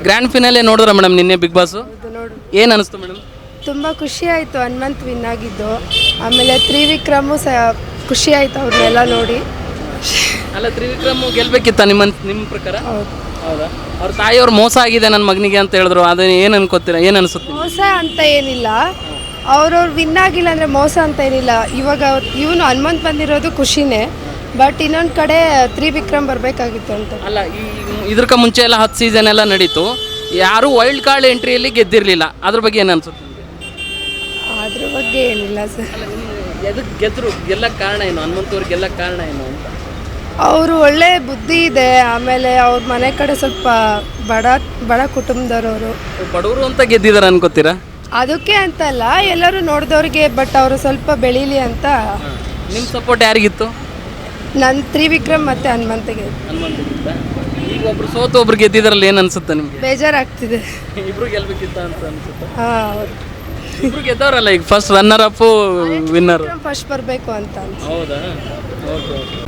Grand finale ನೋಡಿದ್ರ madam ನಿನ್ನೆ big boss ನೋಡು ಏನು ಅನಿಸ್ತು ಮೇಡಮ್? ತುಂಬ ಖುಷಿ ಆಯಿತು ಹನುಮಂತ್ ವಿನ್ ಆಗಿದ್ದು. ಆಮೇಲೆ ತ್ರಿವಿಕ್ರಮು ಖುಷಿ ಆಯಿತು ಅವ್ರನ್ನೆಲ್ಲ ನೋಡಿ. ಅಲ್ಲ ತ್ರಿವಿಕ್ರಮ್ ಗೆಲ್ಬೇಕಿತ್ತ ನಿಮ್ಮ ಪ್ರಕಾರ? ಹೌದು. ಹೌದಾ? ಅವ್ರ ತಾಯಿಯವ್ರು ಮೋಸ ಆಗಿದೆ ನನ್ನ ಮಗನಿಗೆ ಅಂತ ಹೇಳಿದ್ರು, ಅದನ್ನ ಏನು ಅನ್ಕೋತೀರಾ, ಏನು ಅನಿಸುತ್ತೆ? ಮೋಸ ಅಂತ ಏನಿಲ್ಲ, ಅವ್ರವ್ರು ವಿನ್ ಆಗಿಲ್ಲ ಅಂದರೆ ಮೋಸ ಅಂತ ಏನಿಲ್ಲ. ಇವಾಗ ಇವನು ಹನುಮಂತ್ ಬಂದಿರೋದು ಖುಷಿನೇ, ಬಟ್ ಇನ್ನೊಂದು ಕಡೆ ತ್ರಿವಿಕ್ರಮ್ ಬರಬೇಕಾಗಿತ್ತು ಅಂತ. ಅಲ್ಲ ಇದಕ್ಕ ಮುಂಚೆ ಎಲ್ಲ 10 ಸೀಸನ್ ಎಲ್ಲ ನಡೀತು, ಯಾರು ವೈಲ್ಡ್ ಕಾರ್ಡ್ ಎಂಟ್ರಿಯಲ್ಲಿ ಗೆದ್ದಿರಲಿಲ್ಲ, ಅದ್ರ ಬಗ್ಗೆ ಏನು ಅನ್ಸುತ್ತೆ? ಅದ್ರ ಬಗ್ಗೆ ಏನಿಲ್ಲ ಸರ್. ಎದಕ್ಕೆ ಗೆದ್ರು? ಗೆಲ್ಲಕ್ಕೆ ಕಾರಣ ಏನು? ಹನುಮಂತವ್ರು ಗೆಲ್ಲಕ್ಕೆ ಕಾರಣ ಏನು ಅಂತ? ಅವರು ಒಳ್ಳೆ ಬುದ್ಧಿ ಇದೆ, ಆಮೇಲೆ ಅವ್ರ ಮನೆ ಕಡೆ ಸ್ವಲ್ಪ ಬಡ ಕುಟುಂಬದವರು. ಬಡವರು ಅಂತ ಗೆದ್ದಿದ್ದಾರೆ ಅನ್ಕೋತೀರಾ? ಅದಕ್ಕೆ ಅಂತಲ್ಲ, ಎಲ್ಲರೂ ನೋಡಿದವ್ರಿಗೆ, ಬಟ್ ಅವರು ಸ್ವಲ್ಪ ಬೆಳೀಲಿ ಅಂತ. ನಿಮ್ಮ ಸಪೋರ್ಟ್ ಯಾರಿಗಿತ್ತು? ನನ್ನ ತ್ರಿವಿಕ್ರಮ್ ಮತ್ತು ಹನುಮಂತಿಗೆ. ಹನುಮಂತಗಿತ್ತ? ಈಗ ಒಬ್ರು ಸೋತು ಒಬ್ರು ಗೆದ್ದಿದ್ರಲ್ಲ, ಏನು ಅನ್ಸುತ್ತೆ ನಿಮಗೆ? ಬೇಜಾರಾಗ್ತಿದೆ. ಇಬ್ರು ಗೆಲ್ಬೇಕಿತ್ತ ಅಂತ ಅನ್ಸುತ್ತೆ? ಹಾಂ, ಹೌದು. ಇಬ್ರು ಗೆದ್ದವ್ರಲ್ಲ, ಈಗ first runner up winner first ಬರಬೇಕು ಅಂತ ಅನ್ಸುತ್ತೆ. ಹೌದಾ? Okay okay.